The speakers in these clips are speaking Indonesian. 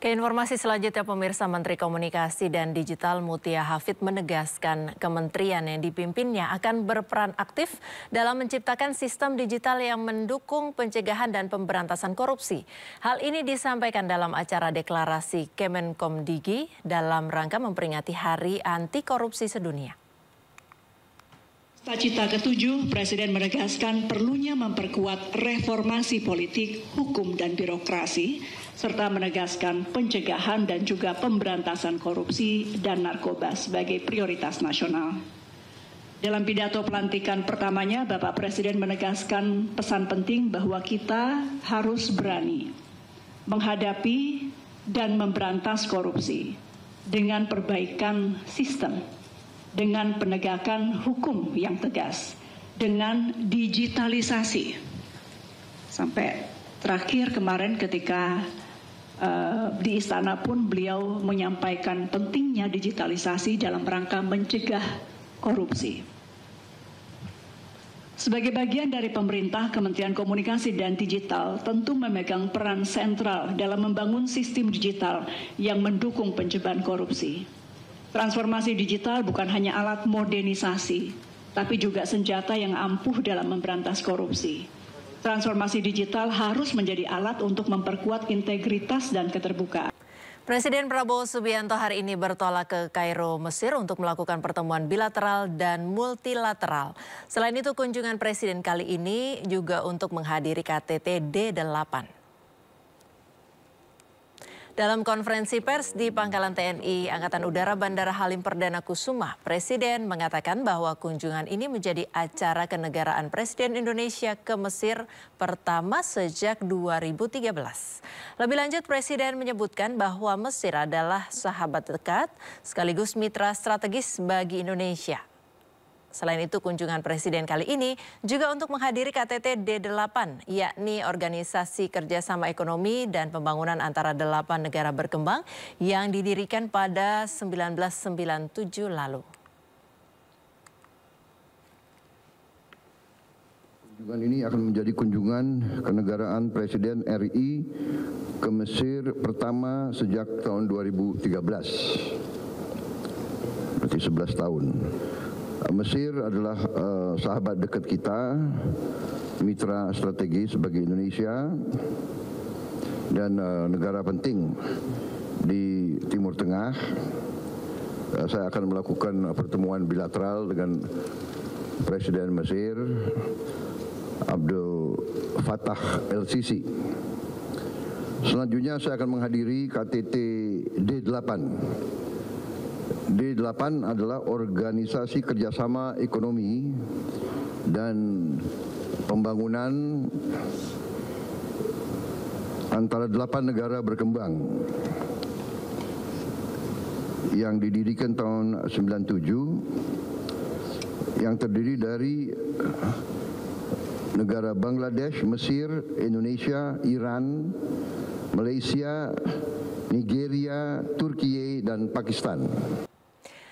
Informasi selanjutnya, pemirsa, Menteri Komunikasi dan Digital Mutia Hafid menegaskan kementerian yang dipimpinnya akan berperan aktif dalam menciptakan sistem digital yang mendukung pencegahan dan pemberantasan korupsi. Hal ini disampaikan dalam acara deklarasi Kemenkomdigi dalam rangka memperingati Hari Anti Korupsi Sedunia. Cita-cita ketujuh, Presiden menegaskan perlunya memperkuat reformasi politik, hukum, dan birokrasi, serta menegaskan pencegahan dan juga pemberantasan korupsi dan narkoba sebagai prioritas nasional. Dalam pidato pelantikan pertamanya, Bapak Presiden menegaskan pesan penting bahwa kita harus berani menghadapi dan memberantas korupsi dengan perbaikan sistem, dengan penegakan hukum yang tegas, dengan digitalisasi. Sampai terakhir kemarin ketika di istana pun beliau menyampaikan pentingnya digitalisasi dalam rangka mencegah korupsi. Sebagai bagian dari pemerintah, Kementerian Komunikasi dan Digital tentu memegang peran sentral dalam membangun sistem digital yang mendukung pencegahan korupsi. Transformasi digital bukan hanya alat modernisasi, tapi juga senjata yang ampuh dalam memberantas korupsi. Transformasi digital harus menjadi alat untuk memperkuat integritas dan keterbukaan. Presiden Prabowo Subianto hari ini bertolak ke Kairo, Mesir untuk melakukan pertemuan bilateral dan multilateral. Selain itu, kunjungan Presiden kali ini juga untuk menghadiri KTT D8. Dalam konferensi pers di Pangkalan TNI Angkatan Udara Bandara Halim Perdana Kusuma, Presiden mengatakan bahwa kunjungan ini menjadi acara kenegaraan Presiden Indonesia ke Mesir pertama sejak 2013. Lebih lanjut, Presiden menyebutkan bahwa Mesir adalah sahabat dekat sekaligus mitra strategis bagi Indonesia. Selain itu, kunjungan Presiden kali ini juga untuk menghadiri KTT D8, yakni Organisasi Kerjasama Ekonomi dan Pembangunan antara 8 negara berkembang yang didirikan pada 1997 lalu. Kunjungan ini akan menjadi kunjungan kenegaraan Presiden RI ke Mesir pertama sejak tahun 2013, berarti 11 tahun. Mesir adalah sahabat dekat kita, mitra strategis bagi Indonesia, dan negara penting di Timur Tengah. Saya akan melakukan pertemuan bilateral dengan Presiden Mesir, Abdel Fattah El-Sisi. Selanjutnya saya akan menghadiri KTT D8. D8 adalah Organisasi Kerjasama Ekonomi dan Pembangunan antara 8 negara berkembang yang didirikan tahun 97, yang terdiri dari negara Bangladesh, Mesir, Indonesia, Iran, Malaysia, Nigeria, Turki, dan Pakistan.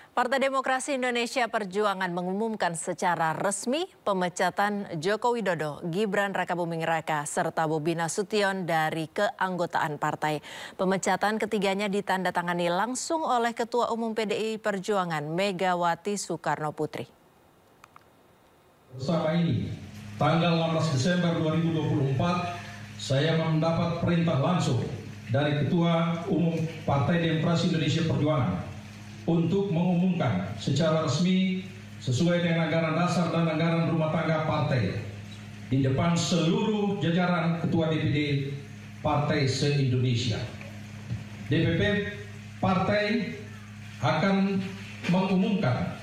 Partai Demokrasi Indonesia Perjuangan mengumumkan secara resmi pemecatan Joko Widodo, Gibran Rakabuming Raka, serta Bobi Nasution dari keanggotaan partai. Pemecatan ketiganya ditandatangani langsung oleh Ketua Umum PDI Perjuangan Megawati Soekarno Putri. Bersama ini, tanggal 16 Desember 2024, saya mendapat perintah langsung dari Ketua Umum Partai Demokrasi Indonesia Perjuangan untuk mengumumkan secara resmi sesuai dengan anggaran dasar dan anggaran rumah tangga partai di depan seluruh jajaran Ketua DPD Partai se-Indonesia. DPP Partai akan mengumumkan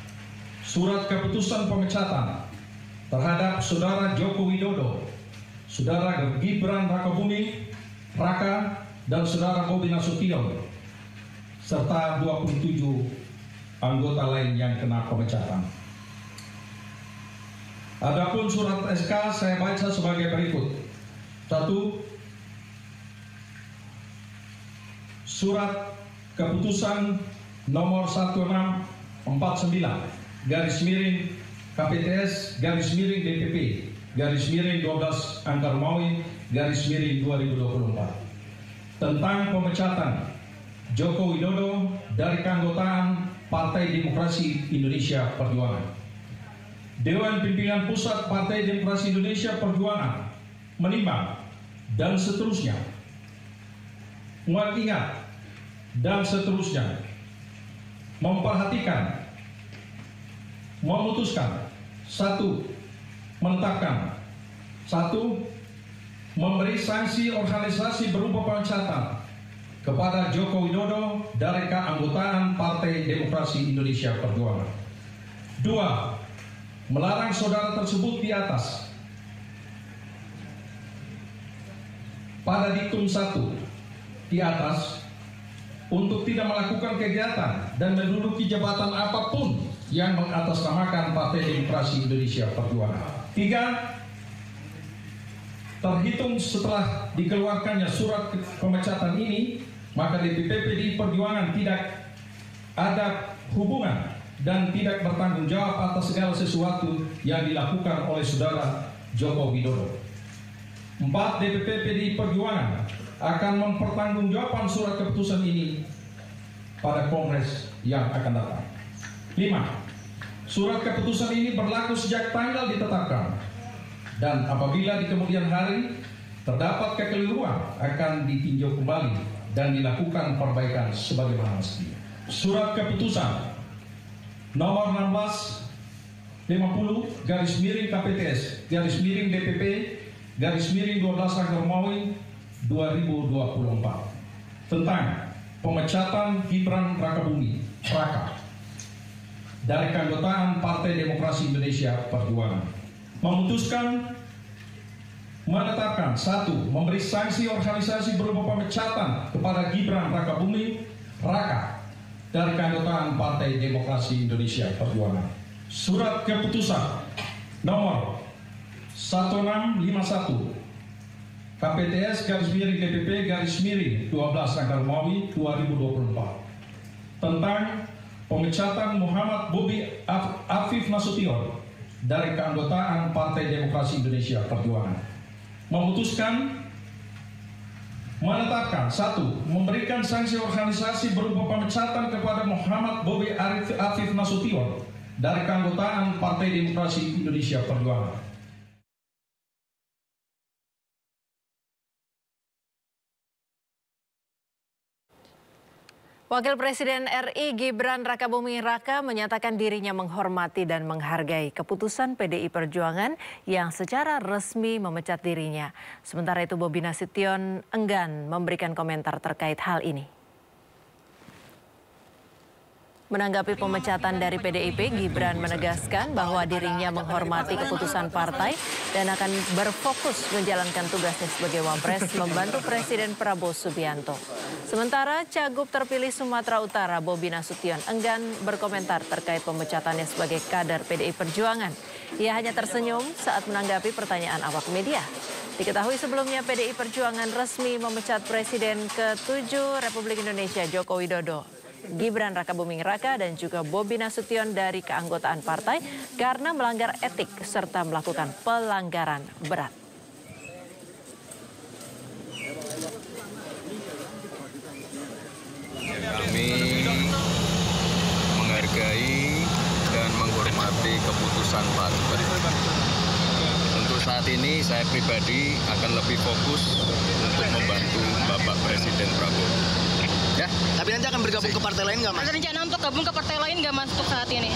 surat keputusan pemecatan terhadap Saudara Joko Widodo, Saudara Gibran Rakabuming Raka, dan Saudara Bobi Nasution, serta 27 anggota lain yang kena pemecatan. Adapun surat SK saya baca sebagai berikut. 1. Surat keputusan nomor 1649 garis miring KPTS garis miring DPP garis miring 12 Angka Romawi garis miring 2024 tentang pemecatan Joko Widodo dari keanggotaan Partai Demokrasi Indonesia Perjuangan. Dewan Pimpinan Pusat Partai Demokrasi Indonesia Perjuangan menimbang dan seterusnya, mengingat dan seterusnya, memperhatikan, memutuskan, 1. Menetapkan, 1. Memberi sanksi organisasi berupa pemecatan kepada Joko Widodo dari keanggotaan Partai Demokrasi Indonesia Perjuangan. 2. Melarang saudara tersebut di atas pada diktum 1 di atas untuk tidak melakukan kegiatan dan menduduki jabatan apapun yang mengatasnamakan Partai Demokrasi Indonesia Perjuangan. 3. Terhitung setelah dikeluarkannya surat pemecatan ini, maka DPP PDI Perjuangan tidak ada hubungan dan tidak bertanggung jawab atas segala sesuatu yang dilakukan oleh saudara Joko Widodo. 4. DPP PDI Perjuangan akan mempertanggungjawabkan surat keputusan ini pada Kongres yang akan datang. 5. Surat keputusan ini berlaku sejak tanggal ditetapkan, dan apabila di kemudian hari terdapat kekeliruan akan ditinjau kembali dan dilakukan perbaikan sebagaimana mestinya. Surat keputusan nomor 1650 /KPTS /DPP /12 Romawi 2024 tentang pemecatan Gibran Rakabuming Raka dari keanggotaan Partai Demokrasi Indonesia Perjuangan. Memutuskan menetapkan 1. Memberi sanksi organisasi berupa pemecatan kepada Gibran Rakabuming Raka dari keanggotaan Partai Demokrasi Indonesia Perjuangan. Surat keputusan nomor 1651 KPTS /DPP /12 Romawi 2024 tentang pemecatan Muhammad Bobi Afif Nasution dari keanggotaan Partai Demokrasi Indonesia Perjuangan. Memutuskan menetapkan 1. Memberikan sanksi organisasi berupa pemecatan kepada Muhammad Bobi Afif Nasution dari keanggotaan Partai Demokrasi Indonesia Perjuangan. Wakil Presiden RI Gibran Rakabuming Raka menyatakan dirinya menghormati dan menghargai keputusan PDI Perjuangan yang secara resmi memecat dirinya. Sementara itu Bobi Nasution enggan memberikan komentar terkait hal ini. Menanggapi pemecatan dari PDIP, Gibran menegaskan bahwa dirinya menghormati keputusan partai dan akan berfokus menjalankan tugasnya sebagai Wapres membantu Presiden Prabowo Subianto. Sementara Cagup terpilih Sumatera Utara Bobi Nasution enggan berkomentar terkait pemecatannya sebagai kader PDI Perjuangan. Ia hanya tersenyum saat menanggapi pertanyaan awak media. Diketahui sebelumnya PDI Perjuangan resmi memecat Presiden ke-7 Republik Indonesia Joko Widodo, Gibran Rakabuming Raka dan juga Bobi Nasution dari keanggotaan partai karena melanggar etik serta melakukan pelanggaran berat. Kami menghargai dan menghormati keputusan partai. Untuk saat ini saya pribadi akan lebih fokus untuk membantu Bapak Presiden Prabowo. Ya, tapi nanti akan bergabung ke partai lain nggak, Mas? Ada rencana untuk gabung ke partai lain nggak, Mas, untuk saat ini?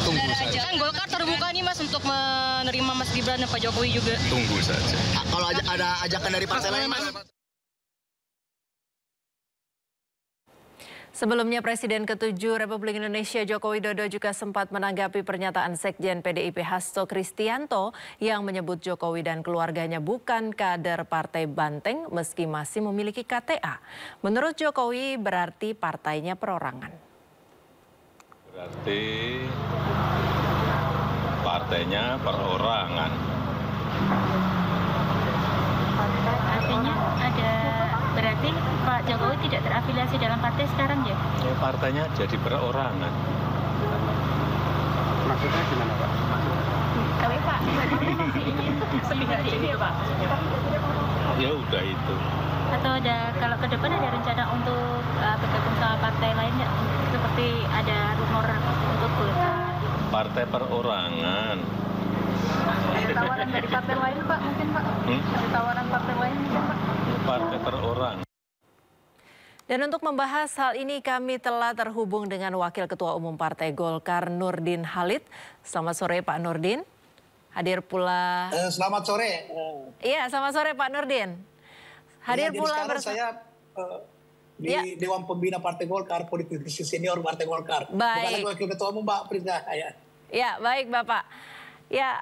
Tunggu saja. Kan Golkar terbuka nih, Mas, untuk menerima Mas Gibran dan Pak Jokowi juga. Tunggu saja. Kalau ada ajakan dari partai lain, Mas? Sebelumnya Presiden ke-7 Republik Indonesia Joko Widodo juga sempat menanggapi pernyataan Sekjen PDIP Hasto Kristianto yang menyebut Jokowi dan keluarganya bukan kader Partai Banteng meski masih memiliki KTA. Menurut Jokowi berarti partainya perorangan. Berarti partainya perorangan. Artinya ada, berarti Pak Jokowi tidak terafiliasi dalam partai sekarang ya? Partainya jadi perorangan. Maksudnya gimana, Pak? Tapi Pak, masih ingin seperti ini ya Pak? Ya udah itu. Atau ada, kalau ke depan ada rencana untuk partai perorangan. Ada tawaran dari partai lain, Pak, mungkin, Pak? Ada tawaran partai lain mungkin, Pak? Partai perorang. Dan untuk membahas hal ini kami telah terhubung dengan Wakil Ketua Umum Partai Golkar Nurdin Halid. Selamat sore Pak Nurdin. Hadir pula. Selamat sore. Iya, selamat sore Pak Nurdin. Hadir ya, pula bersama saya di Dewan Pembina Partai Golkar, politisi senior Partai Golkar. Baik. Bukan Wakil Ketua Umum Mbak Prisca. Ya, baik Bapak. Ya,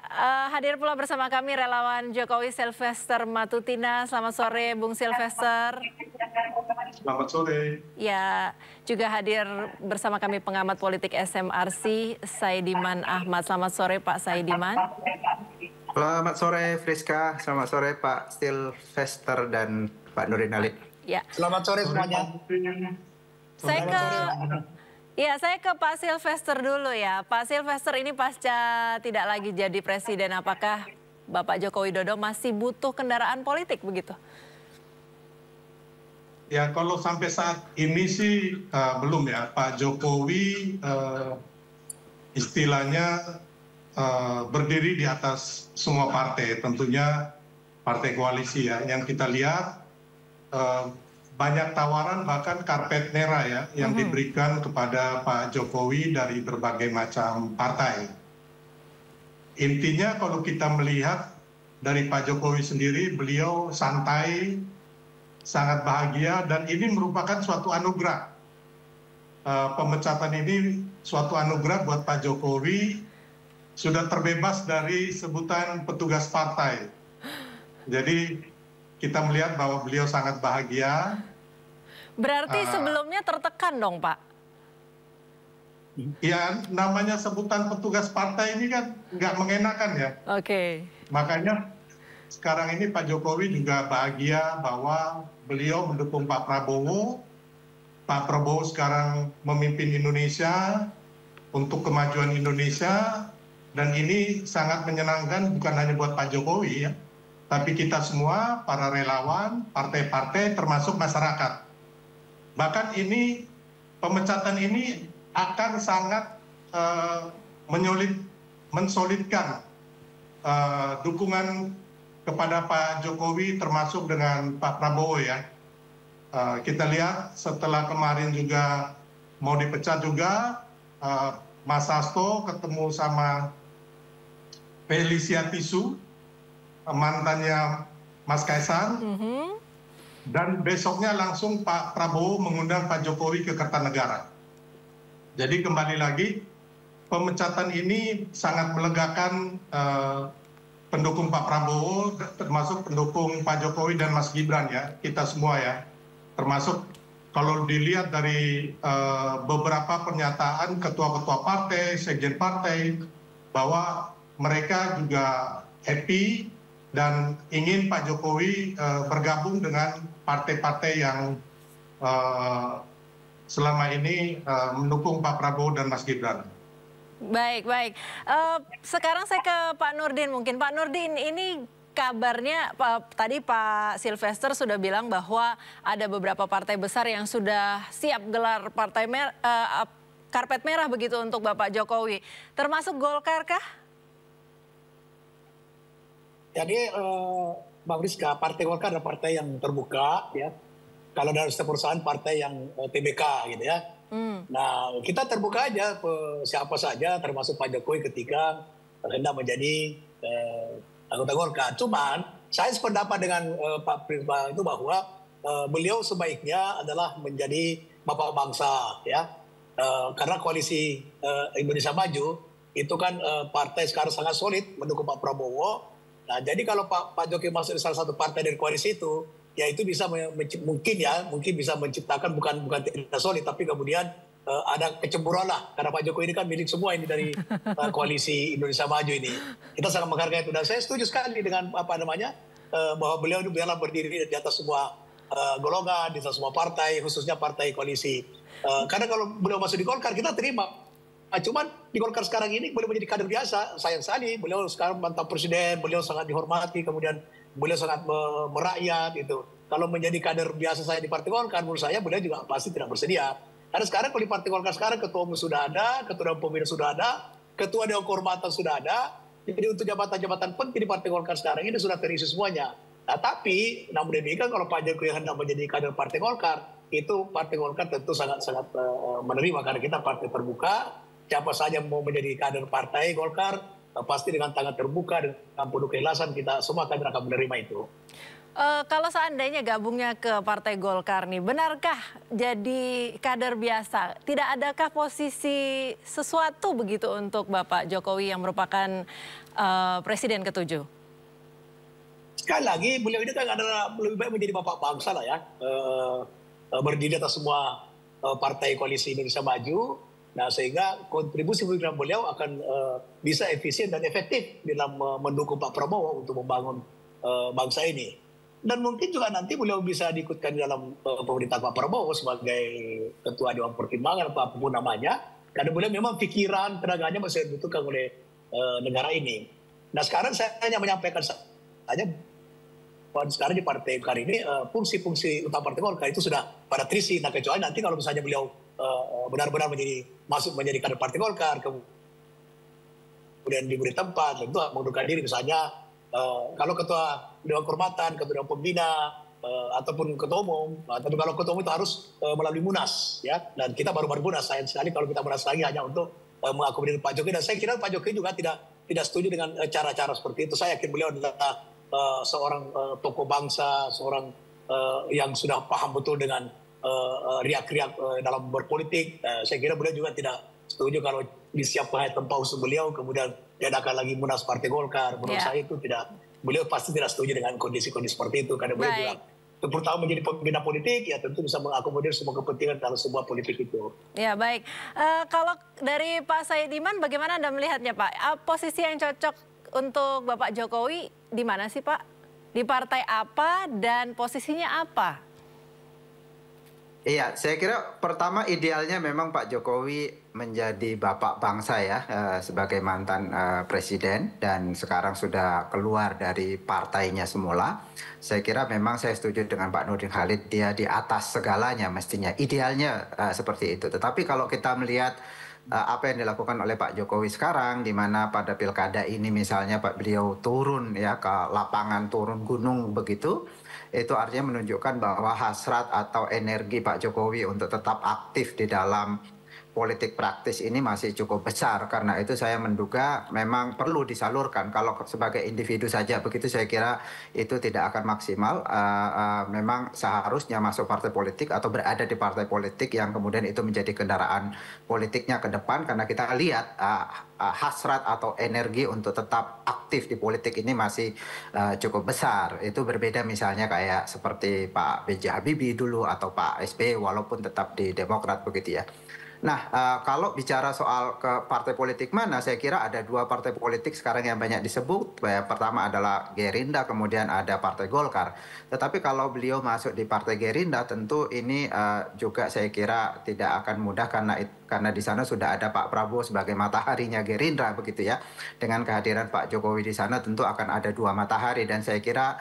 hadir pula bersama kami relawan Jokowi Sylvester Matutina. Selamat sore Bung Sylvester. Selamat sore. Ya, juga hadir bersama kami pengamat politik SMRC Saidiman Ahmad. Selamat sore Pak Saidiman. Selamat sore Friska, selamat sore Pak Sylvester dan Pak Nurdin Halid. Ya. Selamat sore semuanya. Saya ke Pak Sylvester dulu ya. Pak Sylvester, ini pasca tidak lagi jadi presiden, apakah Bapak Joko Widodo masih butuh kendaraan politik begitu? Ya, kalau sampai saat ini sih belum ya. Pak Jokowi istilahnya berdiri di atas semua partai, tentunya partai koalisi ya. Yang kita lihat banyak tawaran, bahkan karpet merah ya yang diberikan kepada Pak Jokowi dari berbagai macam partai. Intinya kalau kita melihat dari Pak Jokowi sendiri, beliau santai, sangat bahagia, dan ini merupakan suatu anugerah. Pemecatan ini suatu anugerah buat Pak Jokowi, sudah terbebas dari sebutan petugas partai. Jadi kita melihat bahwa beliau sangat bahagia. Berarti sebelumnya tertekan dong, Pak? Ya, namanya sebutan petugas partai ini kan nggak mengenakan ya. Oke. Makanya sekarang ini Pak Jokowi juga bahagia bahwa beliau mendukung Pak Prabowo. Pak Prabowo sekarang memimpin Indonesia untuk kemajuan Indonesia. Dan ini sangat menyenangkan bukan hanya buat Pak Jokowi ya, tapi kita semua, para relawan, partai-partai, termasuk masyarakat. Bahkan ini, pemecatan ini akan sangat mensolidkan dukungan kepada Pak Jokowi, termasuk dengan Pak Prabowo ya. Kita lihat setelah kemarin juga mau dipecat juga, Mas Hasto ketemu sama Felicia Tisu, mantannya Mas Kaisang, dan besoknya langsung Pak Prabowo mengundang Pak Jokowi ke Kertanegara. Jadi kembali lagi, pemecatan ini sangat melegakan pendukung Pak Prabowo, termasuk pendukung Pak Jokowi dan Mas Gibran ya, kita semua ya. Termasuk kalau dilihat dari beberapa pernyataan ketua-ketua partai, sekjen partai, bahwa mereka juga happy dan ingin Pak Jokowi bergabung dengan partai-partai yang selama ini mendukung Pak Prabowo dan Mas Gibran. Baik, baik. Sekarang saya ke Pak Nurdin mungkin. Pak Nurdin, ini kabarnya tadi Pak Sylvester sudah bilang bahwa ada beberapa partai besar yang sudah siap gelar karpet merah begitu untuk Bapak Jokowi. Termasuk Golkar kah? Jadi Mbak Rizka, Partai Golkar adalah partai yang terbuka ya. Kalau dari setiap perusahaan partai yang TBK gitu ya. Nah, kita terbuka aja siapa saja termasuk Pak Jokowi ketika hendak menjadi anggota Golkar. Cuman saya sependapat dengan Pak Prisma itu bahwa beliau sebaiknya adalah menjadi bapak bangsa ya. Karena koalisi Indonesia Maju itu kan partai sekarang sangat solid mendukung Pak Prabowo. Nah, jadi kalau Pak Jokowi masuk di salah satu partai dari koalisi itu, ya itu bisa mungkin bisa menciptakan bukan tidak solid, tapi kemudian ada kecemburuan lah. Karena Pak Jokowi ini kan milik semua ini dari koalisi Indonesia Maju ini. Kita sangat menghargai itu. Dan saya setuju sekali dengan bahwa beliau itu biarlah berdiri di atas semua golongan, di atas semua partai, khususnya partai koalisi. Karena kalau beliau masuk di Golkar, kita terima. Cuman di Golkar sekarang ini boleh menjadi kader biasa. Sayang sekali beliau sekarang mantan presiden, beliau sangat dihormati, kemudian beliau sangat merakyat itu. Kalau menjadi kader biasa saya di Partai Golkar, menurut saya beliau juga pasti tidak bersedia. Karena sekarang kalau di Partai Golkar sekarang ketua umum sudah ada, ketua umum pembina sudah ada, ketua Dewan Kehormatan sudah ada, jadi untuk jabatan-jabatan penting di Partai Golkar sekarang ini sudah terisi semuanya. Nah, tapi namun demikian kalau Pak Jokowi hendak menjadi kader Partai Golkar, itu Partai Golkar tentu sangat-sangat menerima karena kita partai terbuka. Siapa saja mau menjadi kader Partai Golkar, pasti dengan tangan terbuka, dengan penuh keikhlasan kita semua kader akan menerima itu. Kalau seandainya gabungnya ke Partai Golkar nih, benarkah jadi kader biasa? Tidak adakah posisi sesuatu begitu untuk Bapak Jokowi yang merupakan Presiden ke-7? Sekali lagi, beliau ini kan adalah lebih baik menjadi bapak bangsa lah ya. Berdiri atas semua partai koalisi Indonesia Maju. Nah, sehingga kontribusi pemikiran beliau akan bisa efisien dan efektif dalam mendukung Pak Prabowo untuk membangun bangsa ini. Dan mungkin juga nanti beliau bisa diikutkan dalam pemerintah Pak Prabowo sebagai ketua Dewan Pertimbangan atau apapun namanya. Karena beliau memang pikiran, tenaganya masih dibutuhkan oleh negara ini. Nah, sekarang saya hanya menyampaikan saja bahwa sekarang di Partai Golkar ini fungsi-fungsi utama Partai Golkar itu sudah pada terisi. Nah, kecuali nanti kalau misalnya beliau benar-benar masuk menjadi kader Partai Golkar, kemudian diberi tempat, tentu mengundurkan diri misalnya. Kalau ketua Dewan Kehormatan, ketua Dewan Pembina, ataupun ketua umum, tapi kalau ketua umum itu harus melalui Munas, ya. Dan kita baru Munas, sayang sekali kalau kita Munas lagi hanya untuk mengakomodir Pak Jokowi. Dan saya kira Pak Jokowi juga tidak setuju dengan cara-cara seperti itu. Saya yakin beliau adalah seorang tokoh bangsa, seorang yang sudah paham betul dengan riak-riak dalam berpolitik. Saya kira beliau juga tidak setuju kalau disiapkan tempat khusus beliau, kemudian diadakan lagi Munas Partai Golkar. Menurut saya itu beliau pasti tidak setuju dengan kondisi-kondisi seperti itu. Karena beliau juga terutama menjadi pembina politik, ya tentu bisa mengakomodir semua kepentingan dalam sebuah politik itu. Ya, baik. Kalau dari Pak Said-Iman, bagaimana Anda melihatnya, Pak? Posisi yang cocok untuk Bapak Jokowi di mana sih, Pak? Di partai apa dan posisinya apa? Iya, saya kira pertama idealnya memang Pak Jokowi menjadi bapak bangsa ya, sebagai mantan presiden dan sekarang sudah keluar dari partainya semula. Saya kira memang saya setuju dengan Pak Nurdin Halid, dia di atas segalanya mestinya. Idealnya seperti itu. Tetapi kalau kita melihat apa yang dilakukan oleh Pak Jokowi sekarang, di mana pada pilkada ini misalnya Pak beliau turun ya ke lapangan, turun gunung begitu, itu artinya menunjukkan bahwa hasrat atau energi Pak Jokowi untuk tetap aktif di dalam politik praktis ini masih cukup besar. Karena itu saya menduga memang perlu disalurkan. Kalau sebagai individu saja begitu saya kira itu tidak akan maksimal. Memang seharusnya masuk partai politik atau berada di partai politik yang kemudian itu menjadi kendaraan politiknya ke depan. Karena kita lihat hasrat atau energi untuk tetap aktif di politik ini masih cukup besar. Itu berbeda misalnya kayak seperti Pak B.J. Habibie dulu atau Pak SBY walaupun tetap di Demokrat begitu ya. Nah, kalau bicara soal ke partai politik mana, saya kira ada dua partai politik sekarang yang banyak disebut. Pertama adalah Gerindra, kemudian ada Partai Golkar. Tetapi kalau beliau masuk di Partai Gerindra, tentu ini juga saya kira tidak akan mudah karena di sana sudah ada Pak Prabowo sebagai mataharinya Gerindra begitu ya. Dengan kehadiran Pak Jokowi di sana tentu akan ada dua matahari dan saya kira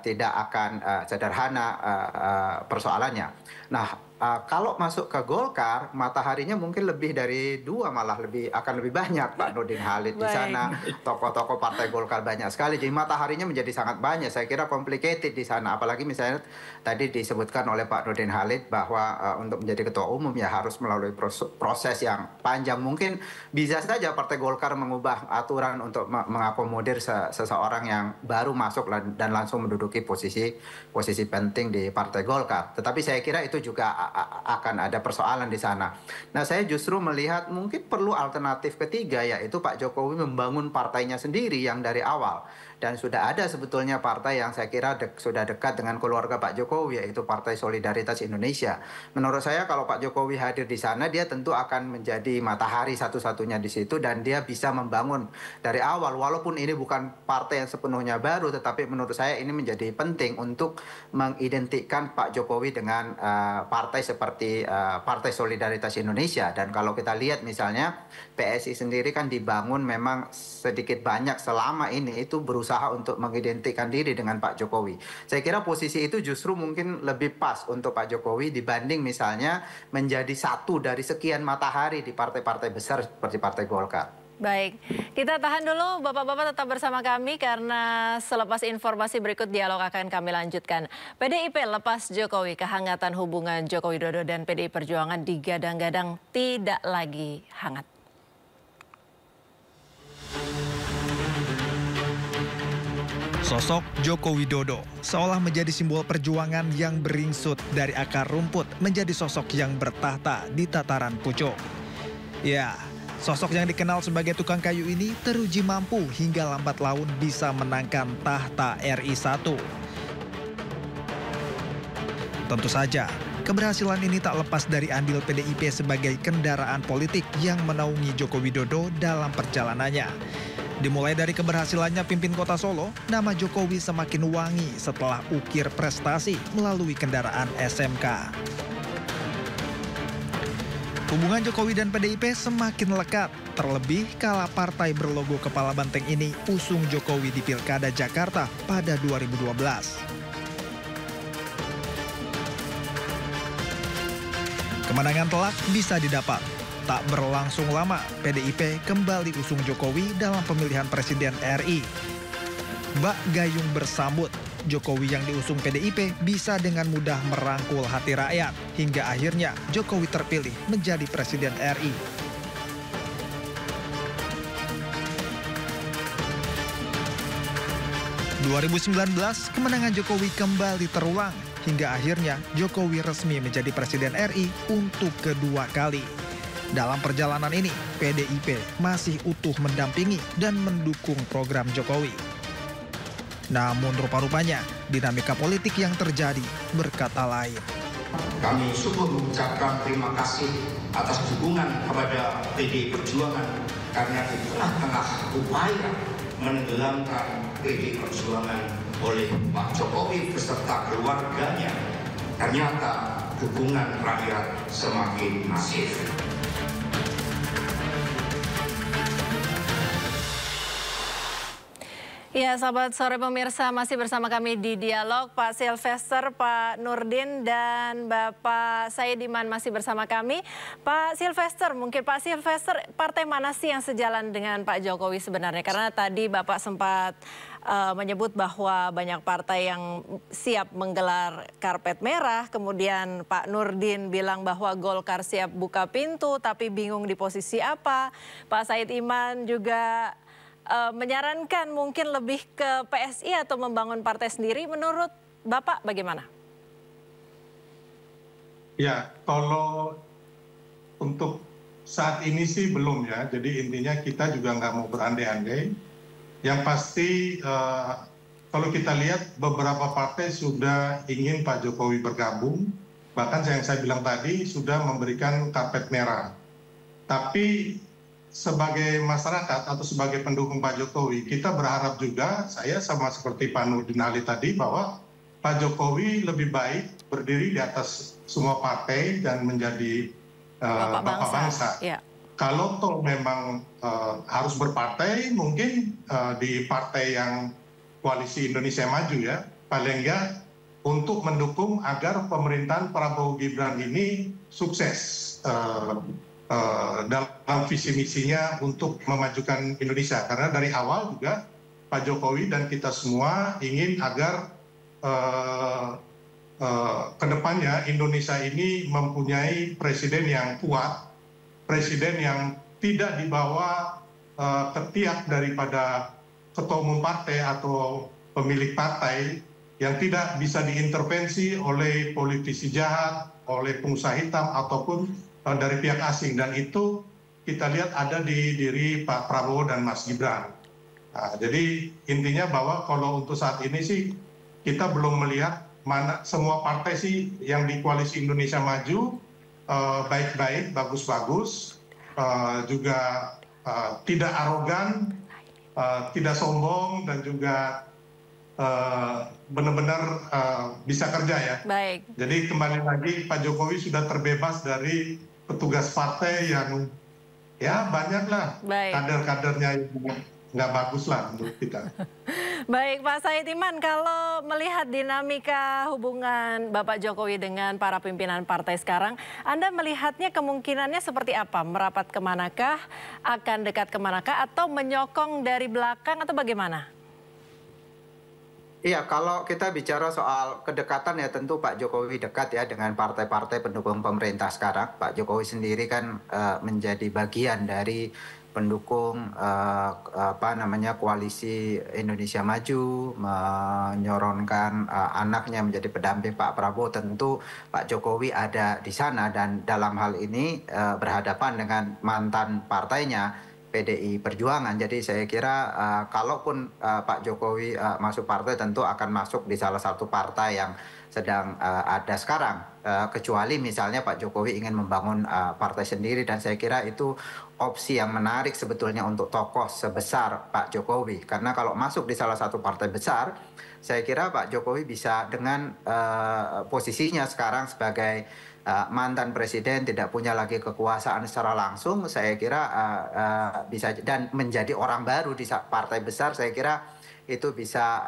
tidak akan sederhana persoalannya. Nah, kalau masuk ke Golkar, mataharinya mungkin lebih dari dua, malah akan lebih banyak Pak Nurdin Halid di sana. Tokoh-tokoh Partai Golkar banyak sekali, jadi mataharinya menjadi sangat banyak. Saya kira complicated di sana, apalagi misalnya tadi disebutkan oleh Pak Nurdin Halid bahwa untuk menjadi ketua umum ya harus melalui proses yang panjang. Mungkin bisa saja Partai Golkar mengubah aturan untuk mengakomodir seseorang yang baru masuk dan langsung menduduki posisi penting di Partai Golkar. Tetapi saya kira itu juga akan ada persoalan di sana. Nah, saya justru melihat mungkin perlu alternatif ketiga, yaitu Pak Jokowi membangun partainya sendiri yang dari awal. Dan sudah ada sebetulnya partai yang saya kira sudah dekat dengan keluarga Pak Jokowi, yaitu Partai Solidaritas Indonesia. Menurut saya kalau Pak Jokowi hadir di sana, dia tentu akan menjadi matahari satu-satunya di situ dan dia bisa membangun dari awal. Walaupun ini bukan partai yang sepenuhnya baru, tetapi menurut saya ini menjadi penting untuk mengidentikan Pak Jokowi dengan partai seperti Partai Solidaritas Indonesia. Dan kalau kita lihat misalnya PSI sendiri kan dibangun memang sedikit banyak selama ini itu berusaha untuk mengidentikan diri dengan Pak Jokowi. Saya kira posisi itu justru mungkin lebih pas untuk Pak Jokowi dibanding misalnya menjadi satu dari sekian matahari di partai-partai besar seperti Partai Golkar. Baik, kita tahan dulu Bapak-Bapak, tetap bersama kami karena selepas informasi berikut dialog akan kami lanjutkan. PDIP lepas Jokowi, kehangatan hubungan Joko Widodo dan PDI Perjuangan digadang-gadang tidak lagi hangat. Sosok Joko Widodo seolah menjadi simbol perjuangan yang beringsut dari akar rumput menjadi sosok yang bertahta di tataran pucuk. Ya, sosok yang dikenal sebagai tukang kayu ini teruji mampu hingga lambat laun bisa menangkan tahta RI 1. Tentu saja, keberhasilan ini tak lepas dari andil PDIP sebagai kendaraan politik yang menaungi Joko Widodo dalam perjalanannya. Dimulai dari keberhasilannya pimpin Kota Solo, nama Jokowi semakin wangi setelah ukir prestasi melalui kendaraan SMK. Hubungan Jokowi dan PDIP semakin lekat, terlebih kala partai berlogo kepala banteng ini usung Jokowi di Pilkada Jakarta pada 2012. Kemenangan telak bisa didapat. Tak berlangsung lama, PDIP kembali usung Jokowi dalam pemilihan Presiden RI. Bak gayung bersambut, Jokowi yang diusung PDIP bisa dengan mudah merangkul hati rakyat. Hingga akhirnya Jokowi terpilih menjadi Presiden RI. ...2019, kemenangan Jokowi kembali terulang. Hingga akhirnya Jokowi resmi menjadi Presiden RI untuk kedua kali. Dalam perjalanan ini, PDIP masih utuh mendampingi dan mendukung program Jokowi. Namun rupa-rupanya, dinamika politik yang terjadi berkata lain. Kami sungguh mengucapkan terima kasih atas dukungan kepada PDI Perjuangan karena di tengah-tengah upaya menenggelamkan PDI Perjuangan oleh Pak Jokowi beserta keluarganya, ternyata dukungan rakyat semakin masif. Ya, sahabat sore pemirsa, masih bersama kami di Dialog. Pak Sylvester, Pak Nurdin, dan Bapak Said Iman masih bersama kami. Pak Sylvester, partai mana sih yang sejalan dengan Pak Jokowi sebenarnya? Karena tadi Bapak sempat menyebut bahwa banyak partai yang siap menggelar karpet merah. Kemudian Pak Nurdin bilang bahwa Golkar siap buka pintu, tapi bingung di posisi apa. Pak Said Iman juga menyarankan mungkin lebih ke PSI atau membangun partai sendiri. Menurut Bapak bagaimana? Ya, kalau untuk saat ini sih belum ya. Jadi intinya kita juga nggak mau berandai-andai. Yang pasti kalau kita lihat beberapa partai sudah ingin Pak Jokowi bergabung. Bahkan yang saya bilang tadi sudah memberikan karpet merah. Tapi sebagai masyarakat atau sebagai pendukung Pak Jokowi, kita berharap juga, saya sama seperti Pak Nurdin Ali tadi, bahwa Pak Jokowi lebih baik berdiri di atas semua partai dan menjadi Bapak bangsa. Ya. Kalau toh memang harus berpartai, mungkin di partai yang Koalisi Indonesia Maju ya, paling enggak untuk mendukung agar pemerintahan Prabowo Gibran ini sukses dalam visi misinya untuk memajukan Indonesia. Karena dari awal juga Pak Jokowi dan kita semua ingin agar kedepannya Indonesia ini mempunyai presiden yang kuat, presiden yang tidak dibawa ketiak daripada ketua umum partai atau pemilik partai, yang tidak bisa diintervensi oleh politisi jahat, oleh pengusaha hitam ataupun dari pihak asing. Dan itu kita lihat ada di diri Pak Prabowo dan Mas Gibran. Nah, jadi intinya bahwa kalau untuk saat ini sih kita belum melihat mana semua partai sih yang di Koalisi Indonesia Maju baik-baik, bagus-bagus, juga tidak arogan, tidak sombong, dan juga benar-benar bisa kerja ya. Baik. Jadi kembali lagi Pak Jokowi sudah terbebas dari petugas partai yang ya banyaklah kader-kadernya yang nggak bagus lah menurut kita. Baik Pak Said Iman, kalau melihat dinamika hubungan Bapak Jokowi dengan para pimpinan partai sekarang, Anda melihatnya kemungkinannya seperti apa? Merapat kemanakah, akan dekat kemanakah, atau menyokong dari belakang atau bagaimana? Iya, kalau kita bicara soal kedekatan ya tentu Pak Jokowi dekat ya dengan partai-partai pendukung pemerintah sekarang. Pak Jokowi sendiri kan menjadi bagian dari pendukung koalisi Indonesia Maju, menyoronkan anaknya menjadi pendamping Pak Prabowo. Tentu Pak Jokowi ada di sana dan dalam hal ini berhadapan dengan mantan partainya PDI Perjuangan. Jadi saya kira kalaupun Pak Jokowi masuk partai tentu akan masuk di salah satu partai yang sedang ada sekarang. Kecuali misalnya Pak Jokowi ingin membangun partai sendiri, dan saya kira itu opsi yang menarik sebetulnya untuk tokoh sebesar Pak Jokowi. Karena kalau masuk di salah satu partai besar, saya kira Pak Jokowi bisa dengan posisinya sekarang sebagai mantan presiden, tidak punya lagi kekuasaan secara langsung, saya kira bisa, dan menjadi orang baru di partai besar, saya kira itu bisa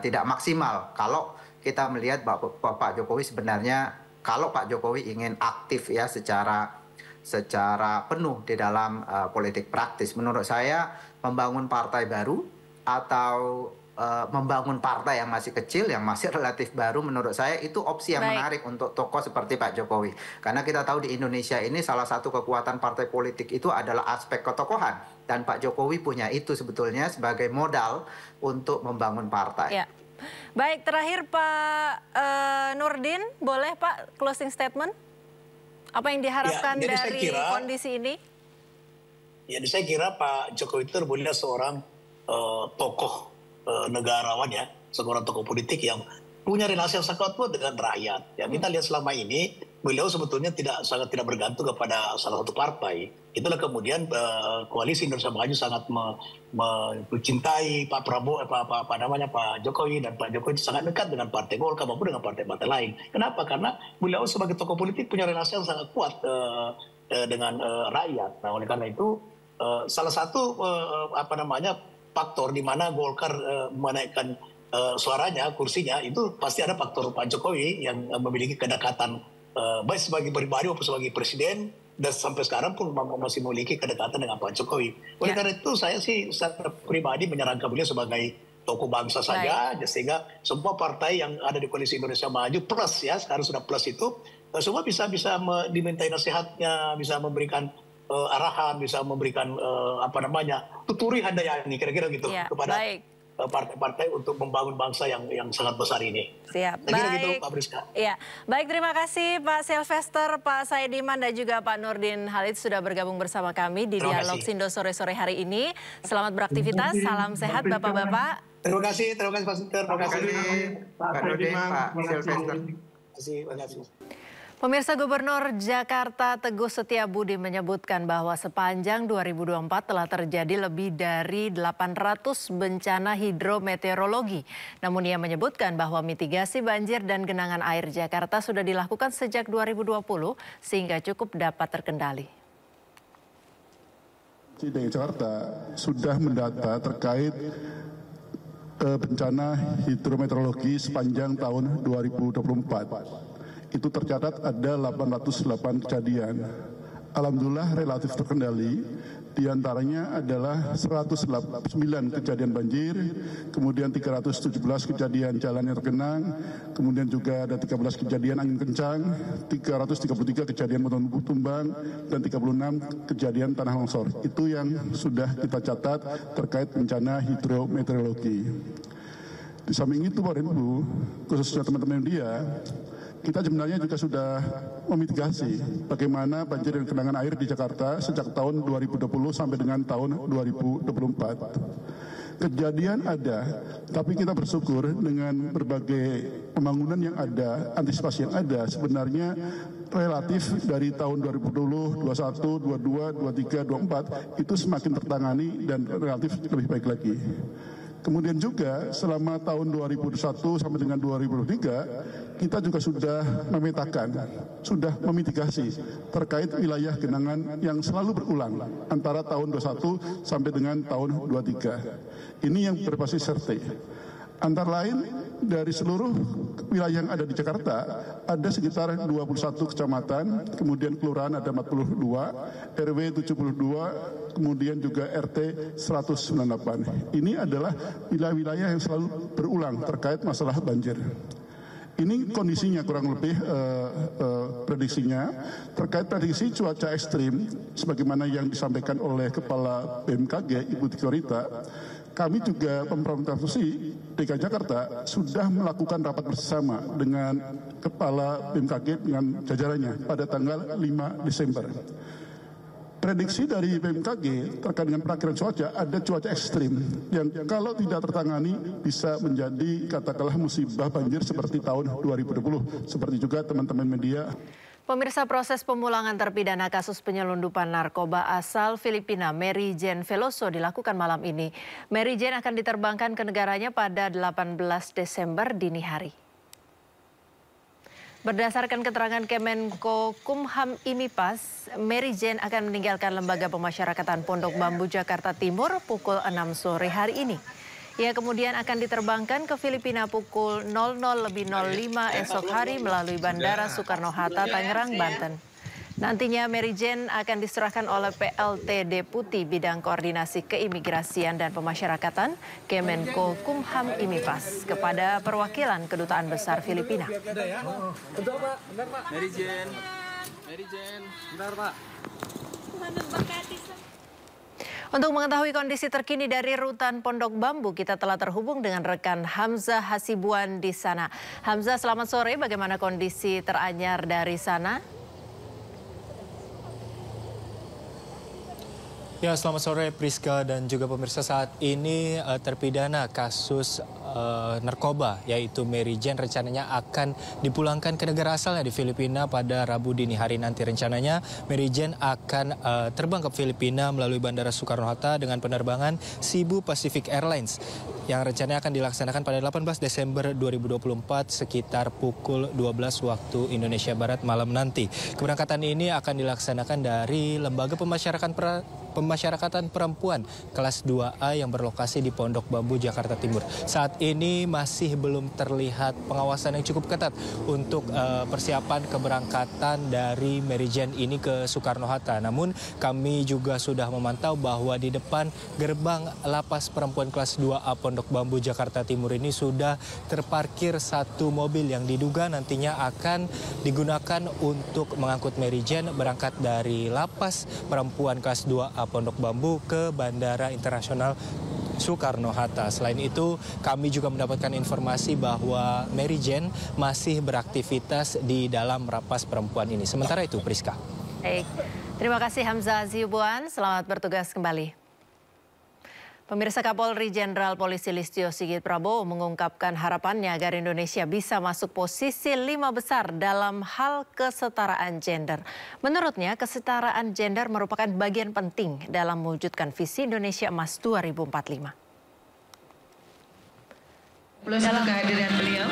tidak maksimal kalau kita melihat Pak Jokowi sebenarnya, kalau Pak Jokowi ingin aktif ya secara penuh di dalam politik praktis, menurut saya membangun partai baru atau membangun partai yang masih kecil, yang masih relatif baru, menurut saya itu opsi yang menarik untuk tokoh seperti Pak Jokowi. Karena kita tahu di Indonesia ini salah satu kekuatan partai politik itu adalah aspek ketokohan. Dan Pak Jokowi punya itu sebetulnya sebagai modal untuk membangun partai. Ya. Baik, terakhir Pak Nurdin, boleh Pak closing statement? Apa yang diharapkan dari kondisi ini? Jadi saya kira Pak Jokowi itu terbunuh seorang tokoh negarawan ya, seorang tokoh politik yang punya relasi yang sangat kuat dengan rakyat. Ya, kita lihat selama ini beliau sebetulnya sangat tidak bergantung kepada salah satu partai. Itulah kemudian koalisi Indonesia Maju sangat mencintai Pak Prabowo, Pak Jokowi, dan Pak Jokowi sangat dekat dengan Partai Golkar maupun dengan partai-partai lain. Kenapa? Karena beliau sebagai tokoh politik punya relasi yang sangat kuat dengan rakyat. Nah, oleh karena itu salah satu faktor di mana Golkar menaikkan suaranya, kursinya, itu pasti ada faktor Pak Jokowi yang memiliki kedekatan baik sebagai pribadi maupun sebagai presiden, dan sampai sekarang pun masih memiliki kedekatan dengan Pak Jokowi. Oleh karena itu saya sih secara pribadi menyarankan beliau sebagai tokoh bangsa saja, sehingga semua partai yang ada di koalisi Indonesia Maju plus ya, sekarang sudah plus itu, semua bisa dimintai nasihatnya, bisa memberikan arahan, bisa memberikan tuturi handayani kira-kira gitu kepada partai-partai untuk membangun bangsa yang sangat besar ini. Siap. Baik, gitu, Pak Priska. Iya. Baik, terima kasih Pak Sylvester, Pak Said Iman, dan juga Pak Nurdin Halid sudah bergabung bersama kami di Dialog Sindo sore-sore hari ini. Selamat beraktivitas, salam sehat Bapak-Bapak. Terima kasih Pak Sinter. Terima kasih Pak Nurdin, Pak Sylvester. Terima kasih. Pemirsa, Gubernur Jakarta Teguh Setiabudi menyebutkan bahwa sepanjang 2024 telah terjadi lebih dari 800 bencana hidrometeorologi. Namun ia menyebutkan bahwa mitigasi banjir dan genangan air Jakarta sudah dilakukan sejak 2020 sehingga cukup dapat terkendali. DKI Jakarta sudah mendata terkait bencana hidrometeorologi sepanjang tahun 2024. Itu tercatat ada 808 kejadian. Alhamdulillah relatif terkendali, diantaranya adalah 109 kejadian banjir, kemudian 317 kejadian jalan yang tergenang, kemudian juga ada 13 kejadian angin kencang, 333 kejadian pohon tumbang, dan 36 kejadian tanah longsor. Itu yang sudah kita catat terkait bencana hidrometeorologi. Di samping itu Bapak dan Ibu, khususnya teman-teman media, kita sebenarnya juga sudah memitigasi bagaimana banjir dan genangan air di Jakarta sejak tahun 2020 sampai dengan tahun 2024. Kejadian ada, tapi kita bersyukur dengan berbagai pembangunan yang ada, antisipasi yang ada, sebenarnya relatif dari tahun 2020, 21, 22, 23, 24 itu semakin tertangani dan relatif lebih baik lagi. Kemudian juga selama tahun 2021 sampai dengan 2023 kita juga sudah memetakan, sudah memitigasi terkait wilayah genangan yang selalu berulang antara tahun 21 sampai dengan tahun 23. Ini yang berbasis RT. Antara lain dari seluruh wilayah yang ada di Jakarta ada sekitar 21 kecamatan, kemudian kelurahan ada 42, RW 72, kemudian juga RT 198. Ini adalah wilayah-wilayah yang selalu berulang terkait masalah banjir. Ini kondisinya kurang lebih prediksinya. Terkait prediksi cuaca ekstrim, sebagaimana yang disampaikan oleh Kepala BMKG, Ibu Tikorita, kami juga pemerintah provinsi DKI Jakarta sudah melakukan rapat bersama dengan Kepala BMKG dengan jajarannya pada tanggal 5 Desember. Prediksi dari BMKG terkait dengan perakhiran cuaca ada cuaca ekstrim yang kalau tidak tertangani bisa menjadi katakanlah musibah banjir seperti tahun 2020. Seperti juga teman-teman media. Pemirsa, proses pemulangan terpidana kasus penyelundupan narkoba asal Filipina Mary Jane Veloso dilakukan malam ini. Mary Jane akan diterbangkan ke negaranya pada 18 Desember dini hari. Berdasarkan keterangan Kemenko Kumham Imipas, Mary Jane akan meninggalkan Lembaga Pemasyarakatan Pondok Bambu Jakarta Timur pukul 6 sore hari ini. Ia kemudian akan diterbangkan ke Filipina pukul 00.05 esok hari melalui Bandara Soekarno-Hatta, Tangerang, Banten. Nantinya Mary Jane akan diserahkan oleh PLT Deputi Bidang Koordinasi Keimigrasian dan Pemasyarakatan Kemenko Kumham Imipas kepada perwakilan Kedutaan Besar Filipina. Mary Jane, bentar Pak. Untuk mengetahui kondisi terkini dari rutan Pondok Bambu, kita telah terhubung dengan rekan Hamzah Hasibuan di sana. Hamzah, selamat sore. Bagaimana kondisi teranyar dari sana? Ya, selamat sore Priska dan juga pemirsa. Saat ini terpidana kasus narkoba yaitu Mary Jane rencananya akan dipulangkan ke negara asalnya di Filipina pada Rabu dini hari nanti. Rencananya Mary Jane akan terbang ke Filipina melalui Bandara Soekarno-Hatta dengan penerbangan Cebu Pacific Airlines yang rencananya akan dilaksanakan pada 18 Desember 2024 sekitar pukul 12 waktu Indonesia Barat malam nanti. Keberangkatan ini akan dilaksanakan dari Lembaga Pemasyarakatan Perempuan kelas 2A yang berlokasi di Pondok Bambu, Jakarta Timur. Saat ini masih belum terlihat pengawasan yang cukup ketat untuk persiapan keberangkatan dari Mary Jane ini ke Soekarno-Hatta. Namun kami juga sudah memantau bahwa di depan gerbang Lapas Perempuan kelas 2A Pondok Bambu, Jakarta Timur ini sudah terparkir satu mobil yang diduga nantinya akan digunakan untuk mengangkut Mary Jane berangkat dari Lapas Perempuan kelas 2A Pondok Bambu ke Bandara Internasional Soekarno-Hatta. Selain itu, kami juga mendapatkan informasi bahwa Mary Jane masih beraktivitas di dalam lapas perempuan ini. Sementara itu, Priska. Baik, terima kasih Hamzah Hasibuan. Selamat bertugas kembali. Pemirsa, Kapolri Jenderal Polisi Listio Sigit Prabowo mengungkapkan harapannya agar Indonesia bisa masuk posisi 5 besar dalam hal kesetaraan gender. Menurutnya, kesetaraan gender merupakan bagian penting dalam mewujudkan visi Indonesia Emas 2045. Dalam kehadiran beliau.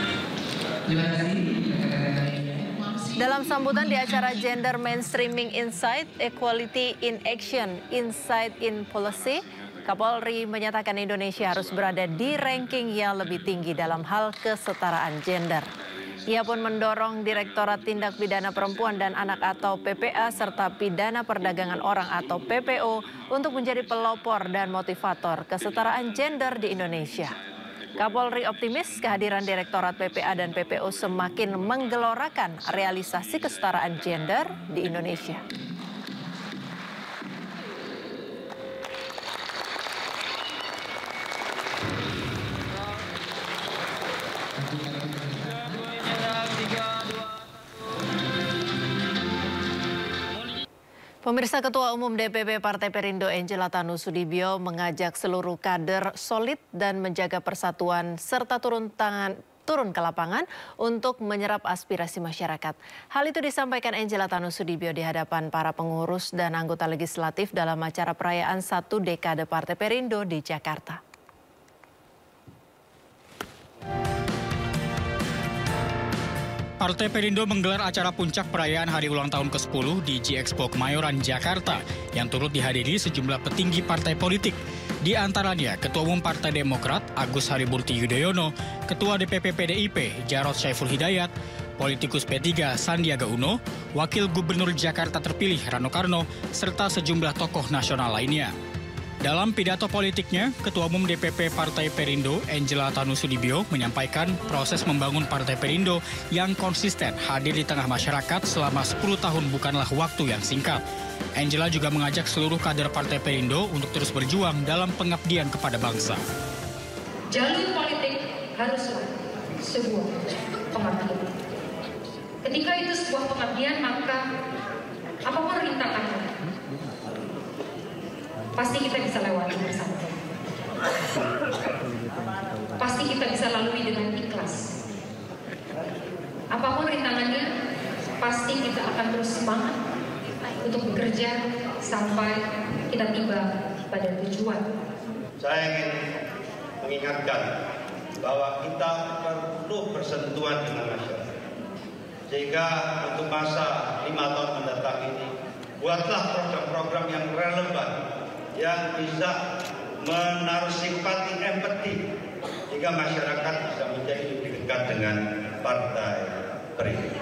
Dalam sambutan di acara Gender Mainstreaming Insight, Equality in Action, Insight in Policy, Kapolri menyatakan Indonesia harus berada di ranking yang lebih tinggi dalam hal kesetaraan gender. Ia pun mendorong Direktorat Tindak Pidana Perempuan dan Anak atau PPA serta Pidana Perdagangan Orang atau PPO untuk menjadi pelopor dan motivator kesetaraan gender di Indonesia. Kapolri optimis kehadiran Direktorat PPA dan PPO semakin menggelorakan realisasi kesetaraan gender di Indonesia. Pemirsa, Ketua Umum DPP Partai Perindo Angela Tanu Sudibyo mengajak seluruh kader solid dan menjaga persatuan serta turun ke lapangan untuk menyerap aspirasi masyarakat. Hal itu disampaikan Angela Tanu Sudibyo di hadapan para pengurus dan anggota legislatif dalam acara perayaan 1 dekade Partai Perindo di Jakarta. Partai Perindo menggelar acara puncak perayaan hari ulang tahun ke-10 di G-Expo Kemayoran, Jakarta yang turut dihadiri sejumlah petinggi partai politik. Di antaranya Ketua Umum Partai Demokrat Agus Harimurti Yudhoyono, Ketua DPP PDIP Jarod Saiful Hidayat, politikus P3 Sandiaga Uno, Wakil Gubernur Jakarta terpilih Rano Karno, serta sejumlah tokoh nasional lainnya. Dalam pidato politiknya, Ketua Umum DPP Partai Perindo, Angela Tanusudibio, menyampaikan proses membangun Partai Perindo yang konsisten hadir di tengah masyarakat selama 10 tahun bukanlah waktu yang singkat. Angela juga mengajak seluruh kader Partai Perindo untuk terus berjuang dalam pengabdian kepada bangsa. Jalur politik haruslah sebuah pengabdian. Ketika itu sebuah pengabdian, maka apapun rintangannya, pasti kita bisa lewati bersama. Pasti kita bisa lalui dengan ikhlas. Apapun rintangannya, pasti kita akan terus semangat untuk bekerja sampai kita tiba pada tujuan. Saya ingin mengingatkan bahwa kita perlu bersentuhan dengan masyarakat. Sehingga untuk masa 5 tahun mendatang ini, buatlah program-program yang relevan, yang bisa menaruh simpati, empati, sehingga masyarakat bisa menjadi lebih dekat dengan Partai Perindo.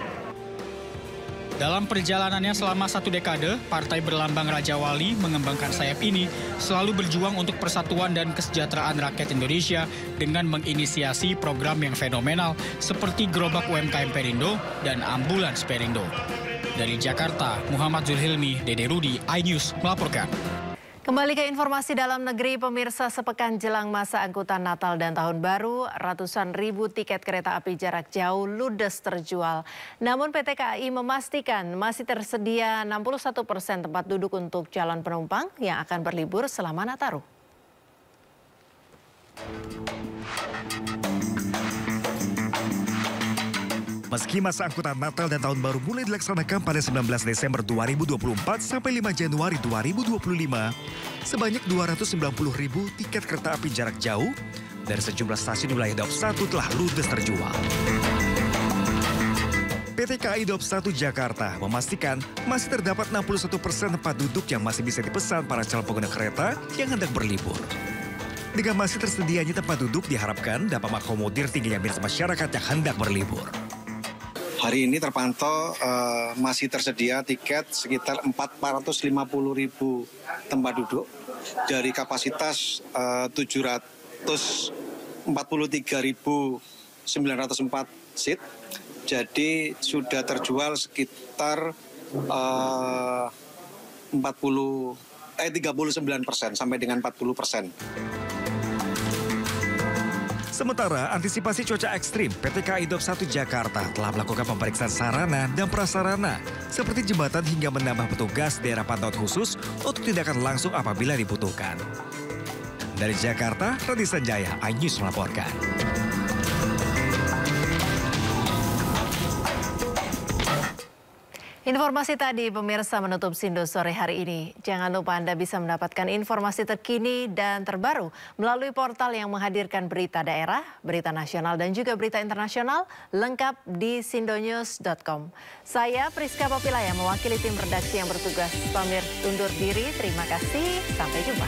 Dalam perjalanannya selama 1 dekade, Partai Berlambang Raja Wali mengembangkan sayap ini selalu berjuang untuk persatuan dan kesejahteraan rakyat Indonesia dengan menginisiasi program yang fenomenal seperti Gerobak UMKM Perindo dan Ambulans Perindo. Dari Jakarta, Muhammad Zulhilmi, Dede Rudi, iNews melaporkan. Kembali ke informasi dalam negeri, pemirsa, sepekan jelang masa angkutan Natal dan Tahun Baru, ratusan ribu tiket kereta api jarak jauh ludes terjual. Namun PT KAI memastikan masih tersedia 61% tempat duduk untuk calon penumpang yang akan berlibur selama Nataru. Meski masa angkutan Natal dan Tahun Baru mulai dilaksanakan pada 19 Desember 2024 sampai 5 Januari 2025, sebanyak 290 ribu tiket kereta api jarak jauh dari sejumlah stasiun wilayah Daob 1 telah ludes terjual. PT KAI Daob 1 Jakarta memastikan masih terdapat 61% tempat duduk yang masih bisa dipesan para calon pengguna kereta yang hendak berlibur. Dengan masih tersedianya tempat duduk diharapkan dapat mengakomodir tingginya minat masyarakat yang hendak berlibur. Hari ini terpantau masih tersedia tiket sekitar 450 ribu tempat duduk dari kapasitas 743.904 seat. Jadi sudah terjual sekitar 39% sampai dengan 40%. Sementara antisipasi cuaca ekstrim, PT KAI Daob 1 Jakarta telah melakukan pemeriksaan sarana dan prasarana seperti jembatan hingga menambah petugas daerah pantauan khusus untuk tindakan langsung apabila dibutuhkan. Dari Jakarta, Radi Sanjaya, iNews melaporkan. Informasi tadi pemirsa menutup Sindo sore hari ini. Jangan lupa Anda bisa mendapatkan informasi terkini dan terbaru melalui portal yang menghadirkan berita daerah, berita nasional dan juga berita internasional lengkap di sindonews.com. Saya Priska Papilaya mewakili tim redaksi yang bertugas pamit undur diri. Terima kasih, sampai jumpa.